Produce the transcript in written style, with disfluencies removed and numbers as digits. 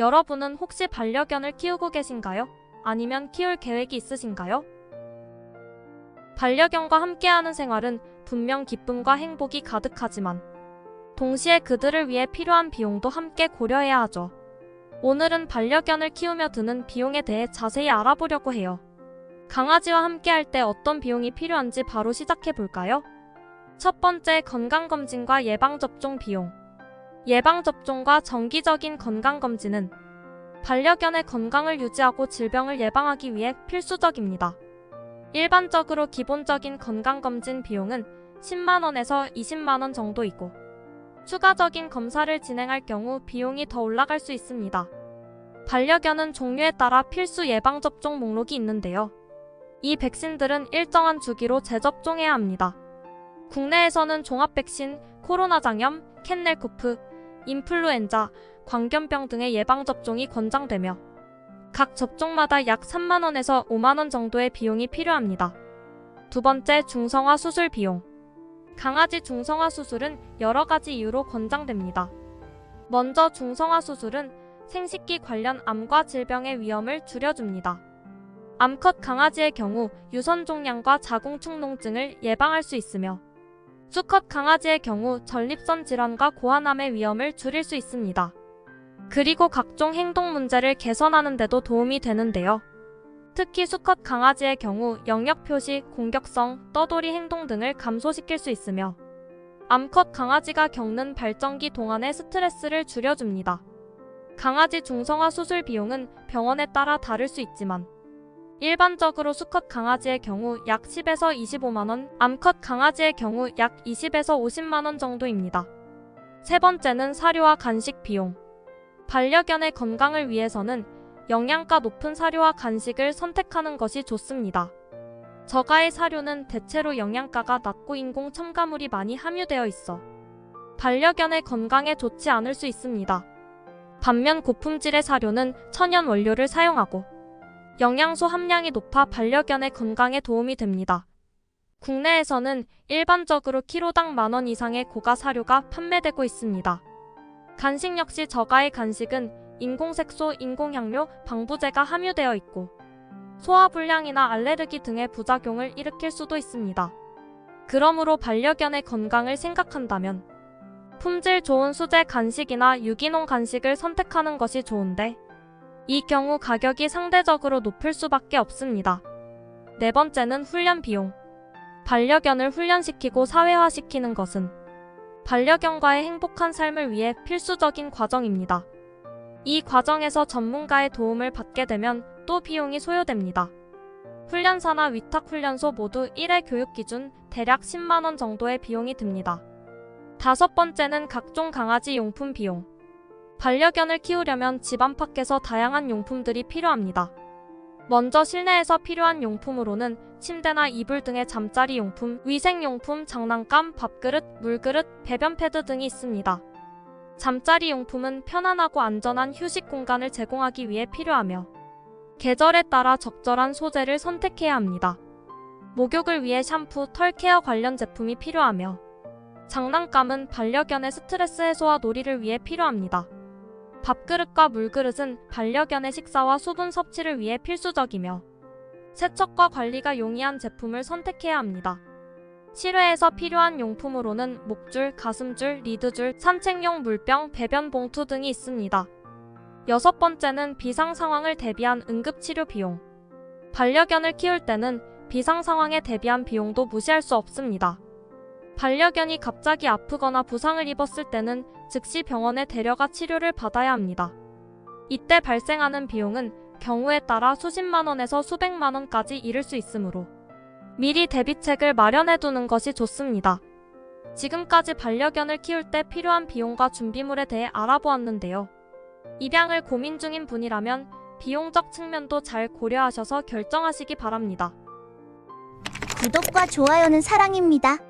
여러분은 혹시 반려견을 키우고 계신가요? 아니면 키울 계획이 있으신가요? 반려견과 함께하는 생활은 분명 기쁨과 행복이 가득하지만 동시에 그들을 위해 필요한 비용도 함께 고려해야 하죠. 오늘은 반려견을 키우며 드는 비용에 대해 자세히 알아보려고 해요. 강아지와 함께할 때 어떤 비용이 필요한지 바로 시작해볼까요? 첫 번째, 건강검진과 예방접종 비용. 예방접종과 정기적인 건강검진은 반려견의 건강을 유지하고 질병을 예방하기 위해 필수적입니다. 일반적으로 기본적인 건강검진 비용은 10만원에서 20만원 정도이고 추가적인 검사를 진행할 경우 비용이 더 올라갈 수 있습니다. 반려견은 종류에 따라 필수 예방접종 목록이 있는데요. 이 백신들은 일정한 주기로 재접종해야 합니다. 국내에서는 종합백신, 코로나 장염, 캔넬코프, 인플루엔자, 광견병 등의 예방접종이 권장되며 각 접종마다 약 3만원에서 5만원 정도의 비용이 필요합니다. 두 번째, 중성화 수술 비용. 강아지 중성화 수술은 여러 가지 이유로 권장됩니다. 먼저 중성화 수술은 생식기 관련 암과 질병의 위험을 줄여줍니다. 암컷 강아지의 경우 유선종양과 자궁축농증을 예방할 수 있으며 수컷 강아지의 경우 전립선 질환과 고환암의 위험을 줄일 수 있습니다. 그리고 각종 행동 문제를 개선하는 데도 도움이 되는데요. 특히 수컷 강아지의 경우 영역 표시, 공격성, 떠돌이 행동 등을 감소시킬 수 있으며 암컷 강아지가 겪는 발정기 동안의 스트레스를 줄여줍니다. 강아지 중성화 수술 비용은 병원에 따라 다를 수 있지만 일반적으로 수컷 강아지의 경우 약 10에서 25만원, 암컷 강아지의 경우 약 20에서 50만원 정도입니다. 세 번째는 사료와 간식 비용. 반려견의 건강을 위해서는 영양가 높은 사료와 간식을 선택하는 것이 좋습니다. 저가의 사료는 대체로 영양가가 낮고 인공 첨가물이 많이 함유되어 있어 반려견의 건강에 좋지 않을 수 있습니다. 반면 고품질의 사료는 천연 원료를 사용하고 영양소 함량이 높아 반려견의 건강에 도움이 됩니다. 국내에서는 일반적으로 키로당 10,000원 이상의 고가 사료가 판매되고 있습니다. 간식 역시 저가의 간식은 인공색소, 인공향료, 방부제가 함유되어 있고 소화불량이나 알레르기 등의 부작용을 일으킬 수도 있습니다. 그러므로 반려견의 건강을 생각한다면 품질 좋은 수제 간식이나 유기농 간식을 선택하는 것이 좋은데 이 경우 가격이 상대적으로 높을 수밖에 없습니다. 네 번째는 훈련 비용. 반려견을 훈련시키고 사회화시키는 것은 반려견과의 행복한 삶을 위해 필수적인 과정입니다. 이 과정에서 전문가의 도움을 받게 되면 또 비용이 소요됩니다. 훈련사나 위탁훈련소 모두 1회 교육 기준 대략 10만원 정도의 비용이 듭니다. 다섯 번째는 각종 강아지 용품 비용. 반려견을 키우려면 집 안팎에서 다양한 용품들이 필요합니다. 먼저 실내에서 필요한 용품으로는 침대나 이불 등의 잠자리 용품, 위생용품, 장난감, 밥그릇, 물그릇, 배변 패드 등이 있습니다. 잠자리 용품은 편안하고 안전한 휴식 공간을 제공하기 위해 필요하며 계절에 따라 적절한 소재를 선택해야 합니다. 목욕을 위해 샴푸, 털 케어 관련 제품이 필요하며 장난감은 반려견의 스트레스 해소와 놀이를 위해 필요합니다. 밥그릇과 물그릇은 반려견의 식사와 수분 섭취를 위해 필수적이며 세척과 관리가 용이한 제품을 선택해야 합니다. 실외에서 필요한 용품으로는 목줄, 가슴줄, 리드줄, 산책용 물병, 배변 봉투 등이 있습니다. 여섯 번째는 비상 상황을 대비한 응급치료 비용. 반려견을 키울 때는 비상 상황에 대비한 비용도 무시할 수 없습니다. 반려견이 갑자기 아프거나 부상을 입었을 때는 즉시 병원에 데려가 치료를 받아야 합니다. 이때 발생하는 비용은 경우에 따라 수십만 원에서 수백만 원까지 이를 수 있으므로 미리 대비책을 마련해두는 것이 좋습니다. 지금까지 반려견을 키울 때 필요한 비용과 준비물에 대해 알아보았는데요. 입양을 고민 중인 분이라면 비용적 측면도 잘 고려하셔서 결정하시기 바랍니다. 구독과 좋아요는 사랑입니다.